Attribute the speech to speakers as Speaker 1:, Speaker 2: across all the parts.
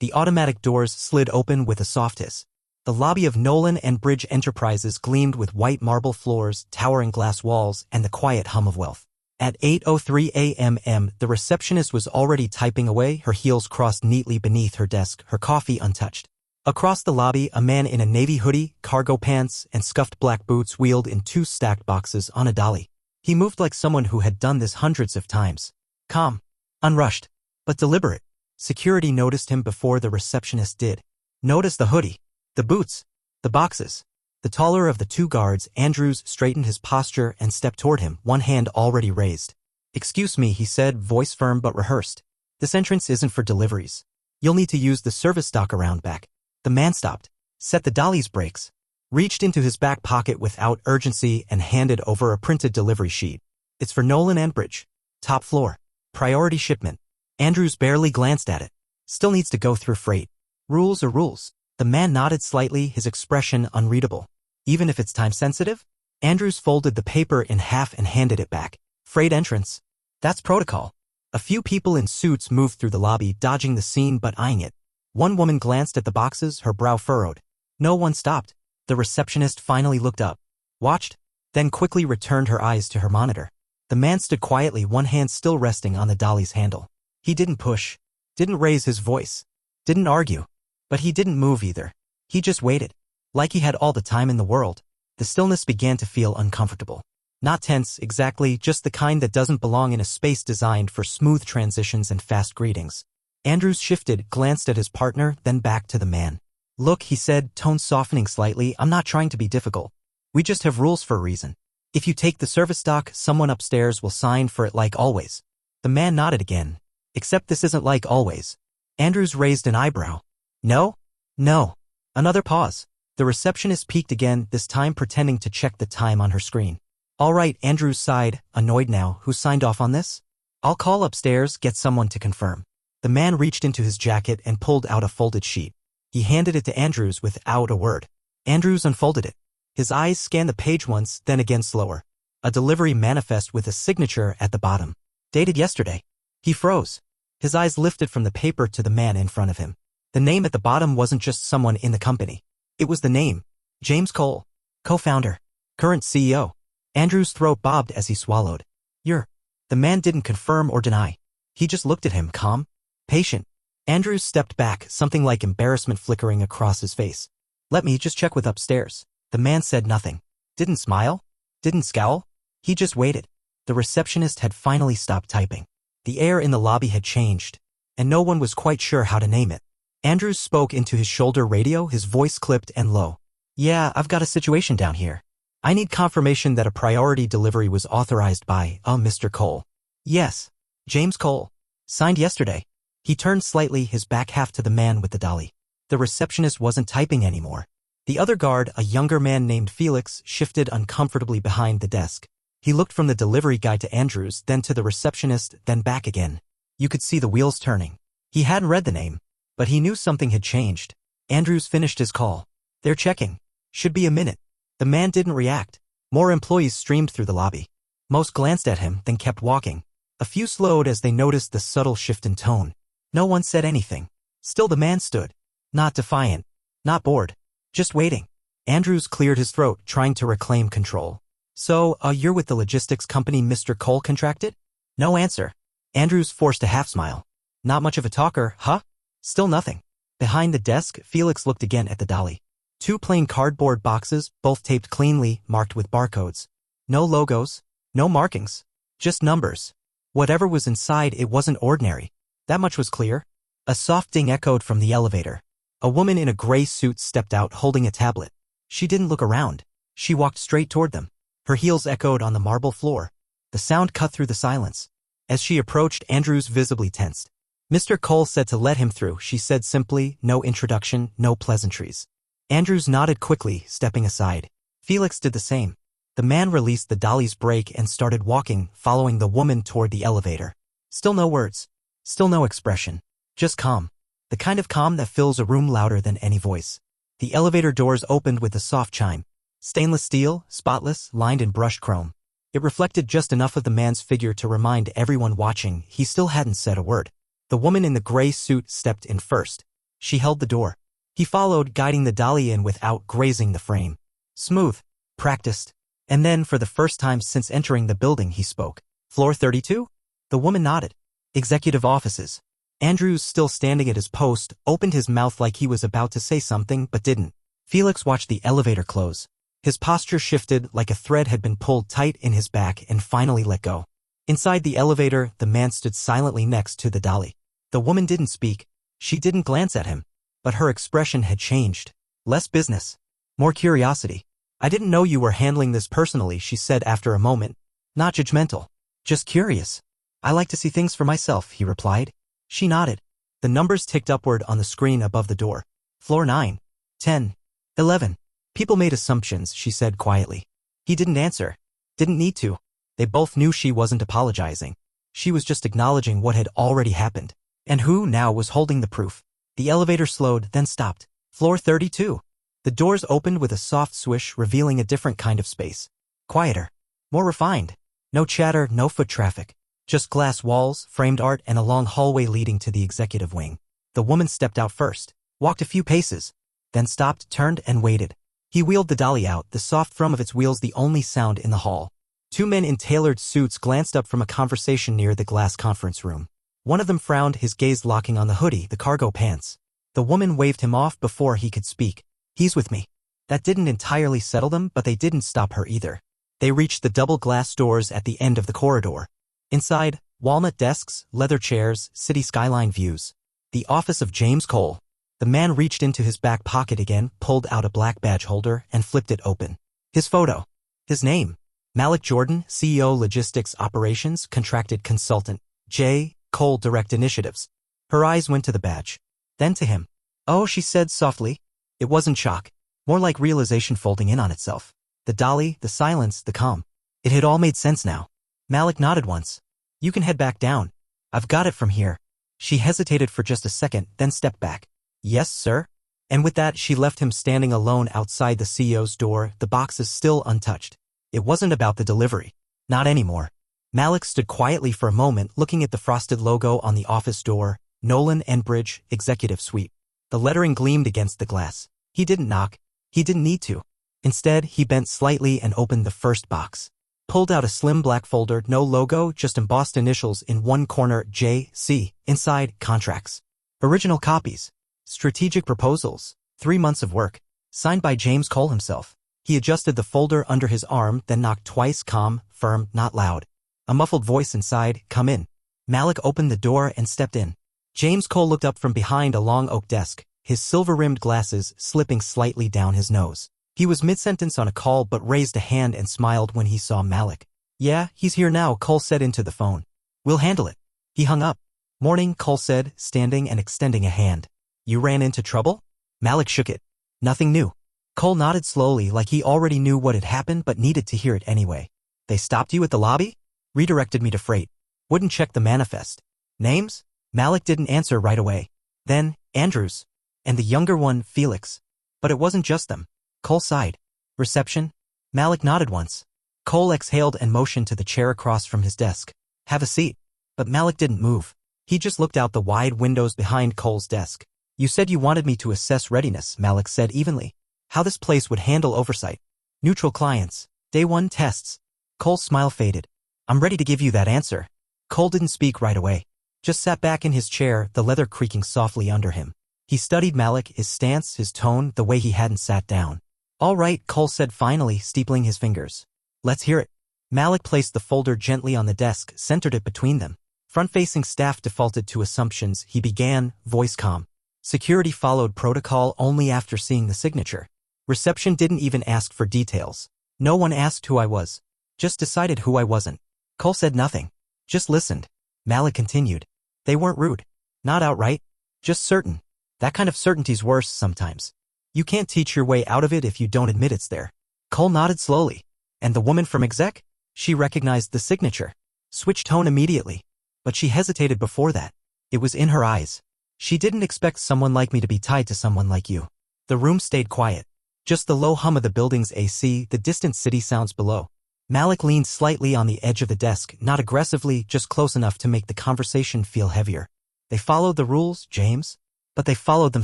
Speaker 1: The automatic doors slid open with a soft hiss. The lobby of Nolan and Bridge Enterprises gleamed with white marble floors, towering glass walls, and the quiet hum of wealth. At 8:03 a.m., the receptionist was already typing away, her heels crossed neatly beneath her desk, her coffee untouched. Across the lobby, a man in a navy hoodie, cargo pants, and scuffed black boots wheeled in 2 stacked boxes on a dolly. He moved like someone who had done this hundreds of times. Calm, unrushed, but deliberate. Security noticed him before the receptionist did. Notice the hoodie, the boots, the boxes. The taller of the 2 guards, Andrews, straightened his posture and stepped toward him, one hand already raised. "Excuse me," he said, voice firm but rehearsed. "This entrance isn't for deliveries. You'll need to use the service dock around back." The man stopped, set the dolly's brakes, reached into his back pocket without urgency and handed over a printed delivery sheet. "It's for Nolan and Bridge. Top floor. Priority shipment." Andrews barely glanced at it. "Still needs to go through freight. Rules are rules." The man nodded slightly, his expression unreadable. "Even if it's time-sensitive?" Andrews folded the paper in half and handed it back. "Freight entrance. That's protocol." A few people in suits moved through the lobby, dodging the scene but eyeing it. One woman glanced at the boxes, her brow furrowed. No one stopped. The receptionist finally looked up, watched, then quickly returned her eyes to her monitor. The man stood quietly, one hand still resting on the dolly's handle. He didn't push, didn't raise his voice, didn't argue. But he didn't move either. He just waited. Like he had all the time in the world. The stillness began to feel uncomfortable. Not tense, exactly, just the kind that doesn't belong in a space designed for smooth transitions and fast greetings. Andrews shifted, glanced at his partner, then back to the man. "Look," he said, tone softening slightly, "I'm not trying to be difficult. We just have rules for a reason. If you take the service dock, someone upstairs will sign for it like always." The man nodded again. "Except this isn't like always." Andrews raised an eyebrow. "No? No." Another pause. The receptionist peeked again, this time pretending to check the time on her screen. "All right," Andrews sighed, annoyed now. "Who signed off on this?" "I'll call upstairs, get someone to confirm." The man reached into his jacket and pulled out a folded sheet. He handed it to Andrews without a word. Andrews unfolded it. His eyes scanned the page once, then again slower. A delivery manifest with a signature at the bottom. Dated yesterday. He froze. His eyes lifted from the paper to the man in front of him. The name at the bottom wasn't just someone in the company. It was the name. James Cole. Co-founder. Current CEO. Andrews' throat bobbed as he swallowed. "You're..." The man didn't confirm or deny. He just looked at him, calm, patient. Andrews stepped back, something like embarrassment flickering across his face. "Let me just check with upstairs." The man said nothing. Didn't smile. Didn't scowl. He just waited. The receptionist had finally stopped typing. The air in the lobby had changed, and no one was quite sure how to name it. Andrews spoke into his shoulder radio, his voice clipped and low. "Yeah, I've got a situation down here. I need confirmation that a priority delivery was authorized by, Mr. Cole." "Yes. James Cole. Signed yesterday." He turned slightly, his back half to the man with the dolly. The receptionist wasn't typing anymore. The other guard, a younger man named Felix, shifted uncomfortably behind the desk. He looked from the delivery guy to Andrews, then to the receptionist, then back again. You could see the wheels turning. He hadn't read the name, but he knew something had changed. Andrews finished his call. "They're checking. Should be a minute." The man didn't react. More employees streamed through the lobby. Most glanced at him, then kept walking. A few slowed as they noticed the subtle shift in tone. No one said anything. Still the man stood. Not defiant. Not bored. Just waiting. Andrews cleared his throat, trying to reclaim control. "So, you're with the logistics company Mr. Cole contracted?" No answer. Andrews forced a half-smile. "Not much of a talker, huh?" Still nothing. Behind the desk, Felix looked again at the dolly. 2 plain cardboard boxes, both taped cleanly, marked with barcodes. No logos, no markings, just numbers. Whatever was inside, it wasn't ordinary. That much was clear. A soft ding echoed from the elevator. A woman in a gray suit stepped out holding a tablet. She didn't look around. She walked straight toward them. Her heels echoed on the marble floor. The sound cut through the silence. As she approached, Andrews visibly tensed. "Mr. Cole said to let him through," she said simply, no introduction, no pleasantries. Andrews nodded quickly, stepping aside. Felix did the same. The man released the dolly's brake and started walking, following the woman toward the elevator. Still no words. Still no expression. Just calm. The kind of calm that fills a room louder than any voice. The elevator doors opened with a soft chime. Stainless steel, spotless, lined in brushed chrome. It reflected just enough of the man's figure to remind everyone watching he still hadn't said a word. The woman in the gray suit stepped in first. She held the door. He followed, guiding the dolly in without grazing the frame. Smooth. Practiced. And then, for the first time since entering the building, he spoke. Floor 32? The woman nodded. Executive offices. Andrews, still standing at his post, opened his mouth like he was about to say something but didn't. Felix watched the elevator close. His posture shifted like a thread had been pulled tight in his back and finally let go. Inside the elevator, the man stood silently next to the dolly. The woman didn't speak. She didn't glance at him. But her expression had changed. Less business. More curiosity. I didn't know you were handling this personally, she said after a moment. Not judgmental. Just curious. I like to see things for myself, he replied. She nodded. The numbers ticked upward on the screen above the door. Floor 9. 10. 11. People made assumptions, she said quietly. He didn't answer. Didn't need to. They both knew she wasn't apologizing. She was just acknowledging what had already happened. And who now was holding the proof? The elevator slowed, then stopped. Floor 32. The doors opened with a soft swish, revealing a different kind of space. Quieter. More refined. No chatter, no foot traffic. Just glass walls, framed art, and a long hallway leading to the executive wing. The woman stepped out first, walked a few paces, then stopped, turned, and waited. He wheeled the dolly out, the soft thrum of its wheels the only sound in the hall. Two men in tailored suits glanced up from a conversation near the glass conference room. One of them frowned, his gaze locking on the hoodie, the cargo pants. The woman waved him off before he could speak. He's with me. That didn't entirely settle them, but they didn't stop her either. They reached the double glass doors at the end of the corridor. Inside, walnut desks, leather chairs, city skyline views. The office of James Cole. The man reached into his back pocket again, pulled out a black badge holder, and flipped it open. His photo. His name. Malik Jordan, CEO Logistics Operations, Contracted Consultant. J. Cole Direct Initiatives. Her eyes went to the badge. Then to him. Oh, she said softly. It wasn't shock. More like realization folding in on itself. The dolly, the silence, the calm. It had all made sense now. Malik nodded once. You can head back down. I've got it from here. She hesitated for just a second, then stepped back. Yes, sir. And with that, she left him standing alone outside the CEO's door, the boxes still untouched. It wasn't about the delivery. Not anymore. Malik stood quietly for a moment, looking at the frosted logo on the office door, Nolan and Bridge, Executive Suite. The lettering gleamed against the glass. He didn't knock. He didn't need to. Instead, he bent slightly and opened the first box. Pulled out a slim black folder, no logo, just embossed initials in one corner, J.C. Inside, contracts. Original copies. Strategic proposals. 3 months of work. Signed by James Cole himself. He adjusted the folder under his arm, then knocked twice, calm, firm, not loud. A muffled voice inside, come in. Malik opened the door and stepped in. James Cole looked up from behind a long oak desk, his silver-rimmed glasses slipping slightly down his nose. He was mid-sentence on a call but raised a hand and smiled when he saw Malik. Yeah, he's here now, Cole said into the phone. We'll handle it. He hung up. Morning, Cole said, standing and extending a hand. You ran into trouble? Malik shook it. Nothing new. Cole nodded slowly like he already knew what had happened but needed to hear it anyway. They stopped you at the lobby? Redirected me to freight. Wouldn't check the manifest. Names? Malik didn't answer right away. Then, Andrews. And the younger one, Felix. But it wasn't just them. Cole sighed. Reception? Malik nodded once. Cole exhaled and motioned to the chair across from his desk. Have a seat. But Malik didn't move. He just looked out the wide windows behind Cole's desk. You said you wanted me to assess readiness, Malik said evenly. How this place would handle oversight. Neutral clients. Day 1 tests. Cole's smile faded. I'm ready to give you that answer. Cole didn't speak right away. Just sat back in his chair, the leather creaking softly under him. He studied Malik, his stance, his tone, the way he hadn't sat down. All right, Cole said finally, steepling his fingers. Let's hear it. Malik placed the folder gently on the desk, centered it between them. Front-facing staff defaulted to assumptions, he began, voice calm. Security followed protocol only after seeing the signature. Reception didn't even ask for details. No one asked who I was. Just decided who I wasn't. Cole said nothing. Just listened. Malik continued. They weren't rude. Not outright. Just certain. That kind of certainty's worse sometimes. You can't teach your way out of it if you don't admit it's there. Cole nodded slowly. And the woman from exec? She recognized the signature. Switched tone immediately. But she hesitated before that. It was in her eyes. She didn't expect someone like me to be tied to someone like you. The room stayed quiet. Just the low hum of the building's AC, the distant city sounds below. Malik leaned slightly on the edge of the desk, not aggressively, just close enough to make the conversation feel heavier. They followed the rules, James? But they followed them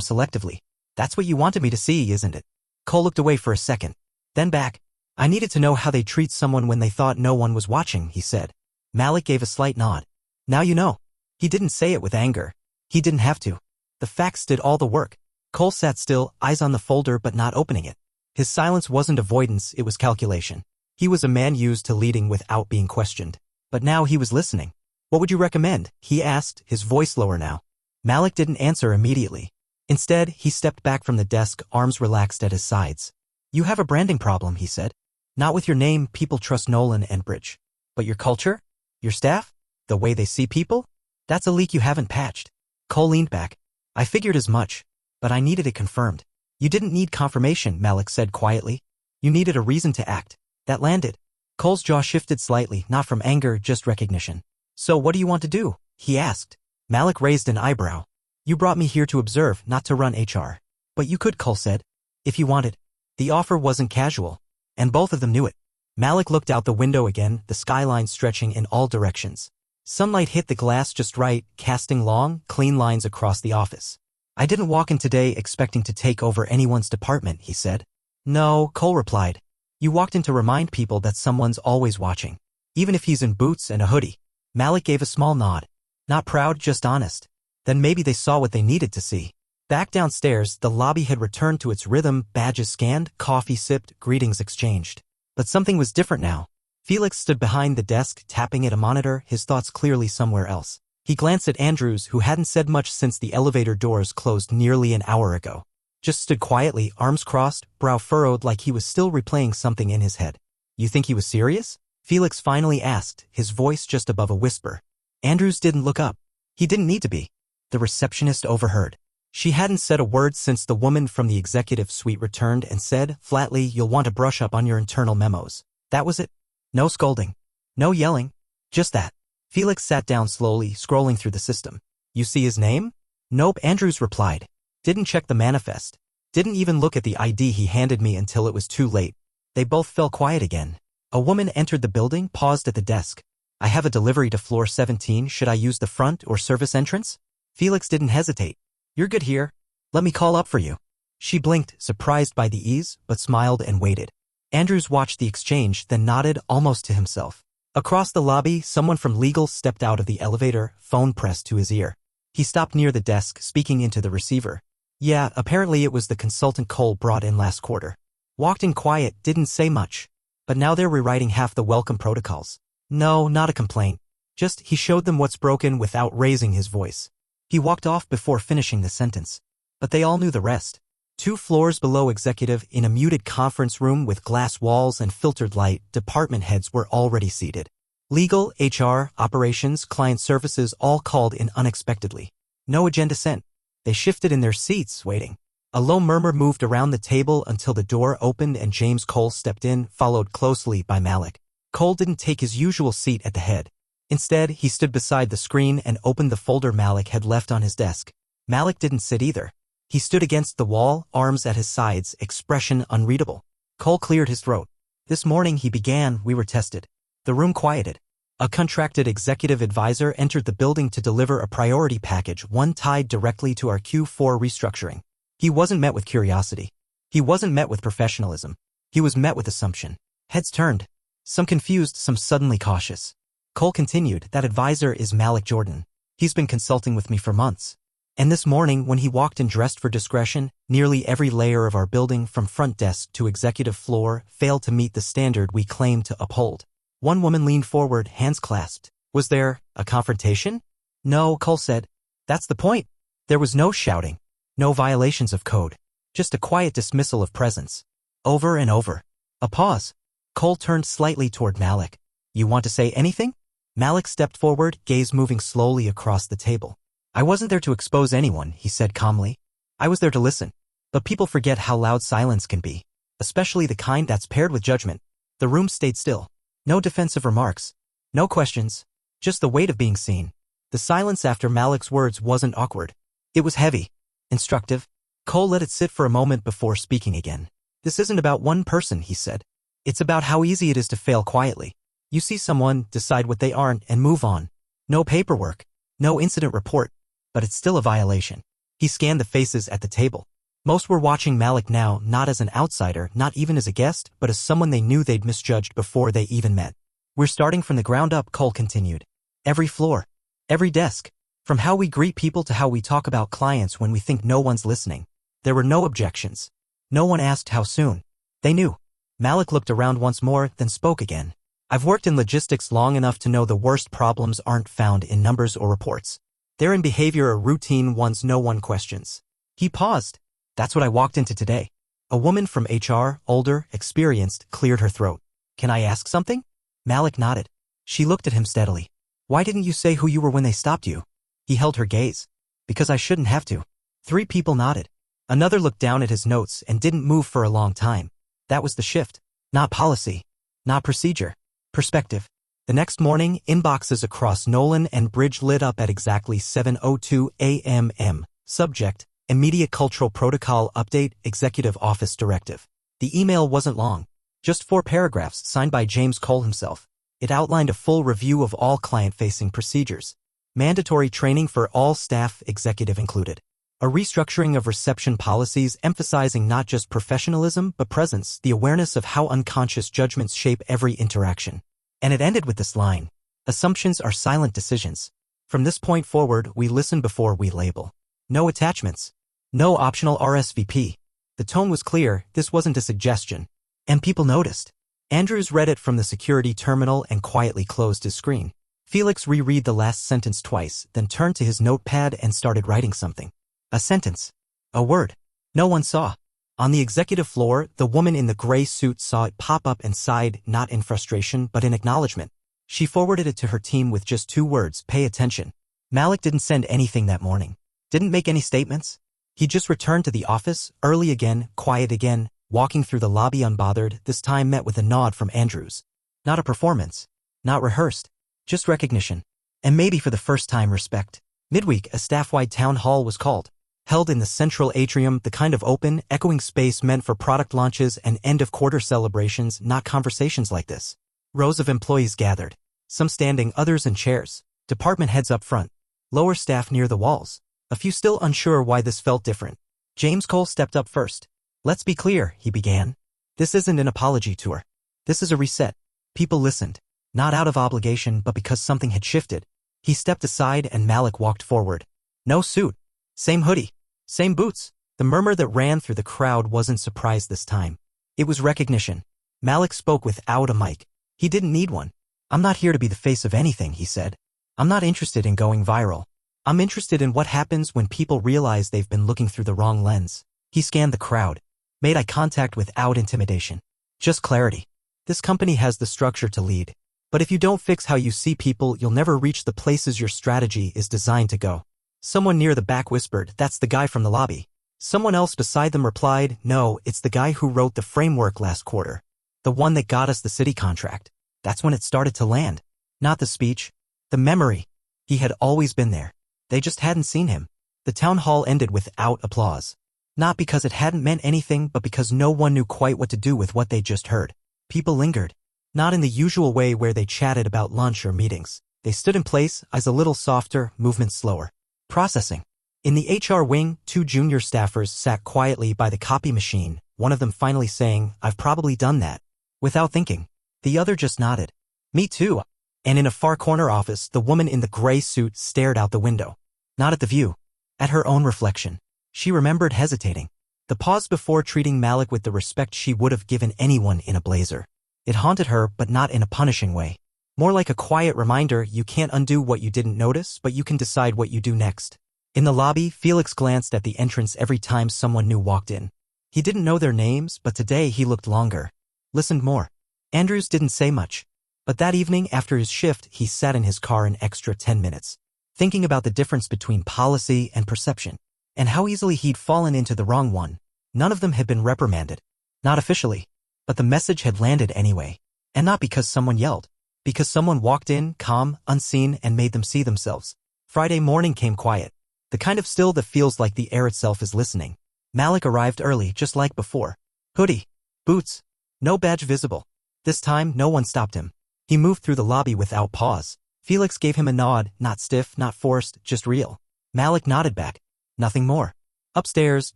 Speaker 1: selectively. That's what you wanted me to see, isn't it? Cole looked away for a second. Then back. I needed to know how they treat someone when they thought no one was watching, he said. Malik gave a slight nod. Now you know. He didn't say it with anger. He didn't have to. The facts did all the work. Cole sat still, eyes on the folder but not opening it. His silence wasn't avoidance, it was calculation. He was a man used to leading without being questioned. But now he was listening. What would you recommend? He asked, his voice lower now. Malik didn't answer immediately. Instead, he stepped back from the desk, arms relaxed at his sides. You have a branding problem, he said. Not with your name, people trust Nolan and Bridge. But your culture? Your staff? The way they see people? That's a leak you haven't patched. Cole leaned back. I figured as much. But I needed it confirmed. You didn't need confirmation, Malik said quietly. You needed a reason to act. That landed. Cole's jaw shifted slightly, not from anger, just recognition. So what do you want to do? He asked. Malik raised an eyebrow. You brought me here to observe, not to run HR. But you could, Cole said. If you wanted. The offer wasn't casual. And both of them knew it. Malik looked out the window again, the skyline stretching in all directions. Sunlight hit the glass just right, casting long, clean lines across the office. I didn't walk in today expecting to take over anyone's department, he said. No, Cole replied. You walked in to remind people that someone's always watching. Even if he's in boots and a hoodie. Malik gave a small nod. Not proud, just honest. Then maybe they saw what they needed to see. Back downstairs, the lobby had returned to its rhythm, badges scanned, coffee sipped, greetings exchanged. But something was different now. Felix stood behind the desk, tapping at a monitor, his thoughts clearly somewhere else. He glanced at Andrews, who hadn't said much since the elevator doors closed nearly an hour ago. Just stood quietly, arms crossed, brow furrowed like he was still replaying something in his head. You think he was serious? Felix finally asked, his voice just above a whisper. Andrews didn't look up. He didn't need to be. The receptionist overheard. She hadn't said a word since the woman from the executive suite returned and said, flatly, you'll want to brush up on your internal memos. That was it. No scolding. No yelling. Just that. Felix sat down slowly, scrolling through the system. You see his name? Nope, Andrews replied. Didn't check the manifest. Didn't even look at the ID he handed me until it was too late. They both fell quiet again. A woman entered the building, paused at the desk. I have a delivery to floor 17. Should I use the front or service entrance? Felix didn't hesitate. You're good here. Let me call up for you. She blinked, surprised by the ease, but smiled and waited. Andrews watched the exchange, then nodded almost to himself. Across the lobby, someone from legal stepped out of the elevator, phone pressed to his ear. He stopped near the desk, speaking into the receiver. Yeah, apparently it was the consultant Cole brought in last quarter. Walked in quiet, didn't say much. But now they're rewriting half the welcome protocols. No, not a complaint. Just, he showed them what's broken without raising his voice. He walked off before finishing the sentence. But they all knew the rest. 2 floors below executive, in a muted conference room with glass walls and filtered light, department heads were already seated. Legal, HR, operations, client services all called in unexpectedly. No agenda sent. They shifted in their seats, waiting. A low murmur moved around the table until the door opened and James Cole stepped in, followed closely by Malik. Cole didn't take his usual seat at the head. Instead, he stood beside the screen and opened the folder Malik had left on his desk. Malik didn't sit either. He stood against the wall, arms at his sides, expression unreadable. Cole cleared his throat. This morning he began, we were tested. The room quieted. A contracted executive advisor entered the building to deliver a priority package, one tied directly to our Q4 restructuring. He wasn't met with curiosity. He wasn't met with professionalism. He was met with assumption. Heads turned. Some confused, some suddenly cautious. Cole continued, that advisor is Malik Jordan. He's been consulting with me for months. And this morning, when he walked in dressed for discretion, nearly every layer of our building, from front desk to executive floor, failed to meet the standard we claim to uphold. One woman leaned forward, hands clasped. Was there a confrontation? No, Cole said. That's the point. There was no shouting. No violations of code. Just a quiet dismissal of presence. Over and over. A pause. Cole turned slightly toward Malik. You want to say anything? Malik stepped forward, gaze moving slowly across the table. I wasn't there to expose anyone, he said calmly. I was there to listen. But people forget how loud silence can be. Especially the kind that's paired with judgment. The room stayed still. No defensive remarks. No questions. Just the weight of being seen. The silence after Malik's words wasn't awkward. It was heavy. Instructive. Cole let it sit for a moment before speaking again. This isn't about one person, he said. It's about how easy it is to fail quietly. You see someone, decide what they aren't, and move on. No paperwork. No incident report. But it's still a violation. He scanned the faces at the table. Most were watching Malik now, not as an outsider, not even as a guest, but as someone they knew they'd misjudged before they even met. We're starting from the ground up, Cole continued. Every floor. Every desk. From how we greet people to how we talk about clients when we think no one's listening. There were no objections. No one asked how soon. They knew. Malik looked around once more, then spoke again. I've worked in logistics long enough to know the worst problems aren't found in numbers or reports. They're in behavior or routine ones no one questions. He paused. That's what I walked into today. A woman from HR, older, experienced, cleared her throat. Can I ask something? Malik nodded. She looked at him steadily. Why didn't you say who you were when they stopped you? He held her gaze. Because I shouldn't have to. 3 people nodded. Another looked down at his notes and didn't move for a long time. That was the shift. Not policy. Not procedure. Perspective. The next morning, inboxes across Nolan and Bridge lit up at exactly 7:02 a.m. Subject: Immediate Cultural Protocol Update, Executive Office Directive. The email wasn't long. Just 4 paragraphs signed by James Cole himself. It outlined a full review of all client-facing procedures. Mandatory training for all staff, executive included. A restructuring of reception policies emphasizing not just professionalism but presence, the awareness of how unconscious judgments shape every interaction. And it ended with this line. Assumptions are silent decisions. From this point forward, we listen before we label. No attachments. No optional RSVP. The tone was clear, this wasn't a suggestion. And people noticed. Andrews read it from the security terminal and quietly closed his screen. Felix reread the last sentence twice, then turned to his notepad and started writing something. A sentence. A word. No one saw. On the executive floor, the woman in the gray suit saw it pop up and sighed, not in frustration but in acknowledgement. She forwarded it to her team with just 2 words, pay attention. Malik didn't send anything that morning. Didn't make any statements. He just returned to the office, early again, quiet again, walking through the lobby unbothered, this time met with a nod from Andrews. Not a performance. Not rehearsed. Just recognition. And maybe for the first time respect. Midweek, a staff-wide town hall was called. Held in the central atrium, the kind of open, echoing space meant for product launches and end-of-quarter celebrations, not conversations like this. Rows of employees gathered. Some standing, others in chairs. Department heads up front. Lower staff near the walls. A few still unsure why this felt different. James Cole stepped up first. Let's be clear, he began. This isn't an apology tour. This is a reset. People listened. Not out of obligation but because something had shifted. He stepped aside and Malik walked forward. No suit. Same hoodie. Same boots. The murmur that ran through the crowd wasn't surprise this time. It was recognition. Malik spoke without a mic. He didn't need one. I'm not here to be the face of anything, he said. I'm not interested in going viral. I'm interested in what happens when people realize they've been looking through the wrong lens. He scanned the crowd. Made eye contact without intimidation. Just clarity. This company has the structure to lead. But if you don't fix how you see people, you'll never reach the places your strategy is designed to go. Someone near the back whispered, that's the guy from the lobby. Someone else beside them replied, no, it's the guy who wrote the framework last quarter. The one that got us the city contract. That's when it started to land. Not the speech. The memory. He had always been there. They just hadn't seen him. The town hall ended without applause. Not because it hadn't meant anything, but because no one knew quite what to do with what they just heard. People lingered. Not in the usual way where they chatted about lunch or meetings. They stood in place, eyes a little softer, movements slower. Processing. In the HR wing, 2 junior staffers sat quietly by the copy machine, one of them finally saying, I've probably done that. Without thinking. The other just nodded. Me too. And in a far corner office, the woman in the gray suit stared out the window. Not at the view. At her own reflection. She remembered hesitating. The pause before treating Malik with the respect she would have given anyone in a blazer. It haunted her, but not in a punishing way. More like a quiet reminder you can't undo what you didn't notice, but you can decide what you do next. In the lobby, Felix glanced at the entrance every time someone new walked in. He didn't know their names, but today he looked longer. Listened more. Andrews didn't say much. But that evening, after his shift, he sat in his car an extra 10 minutes. Thinking about the difference between policy and perception. And how easily he'd fallen into the wrong one. None of them had been reprimanded. Not officially. But the message had landed anyway. And not because someone yelled. Because someone walked in, calm, unseen, and made them see themselves. Friday morning came quiet. The kind of still that feels like the air itself is listening. Malik arrived early, just like before. Hoodie. Boots. No badge visible. This time, no one stopped him. He moved through the lobby without pause. Felix gave him a nod, not stiff, not forced, just real. Malik nodded back. Nothing more. Upstairs,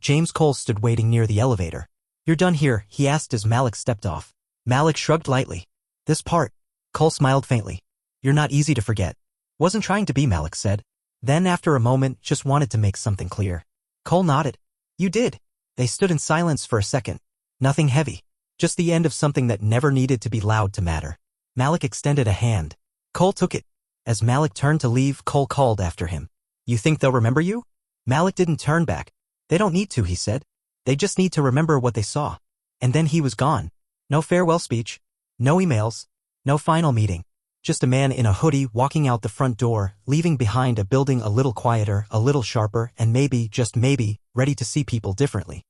Speaker 1: James Cole stood waiting near the elevator. "You're done here?" he asked as Malik stepped off. Malik shrugged lightly. "This part." Cole smiled faintly. "You're not easy to forget." "Wasn't trying to be," Malik said. Then after a moment, just wanted to make something clear. Cole nodded. "You did." They stood in silence for a second. Nothing heavy. Just the end of something that never needed to be loud to matter. Malik extended a hand. Cole took it. As Malik turned to leave, Cole called after him. "You think they'll remember you?" Malik didn't turn back. "They don't need to," he said. "They just need to remember what they saw." And then he was gone. No farewell speech. No emails. No final meeting. Just a man in a hoodie walking out the front door, leaving behind a building a little quieter, a little sharper, and maybe, just maybe, ready to see people differently.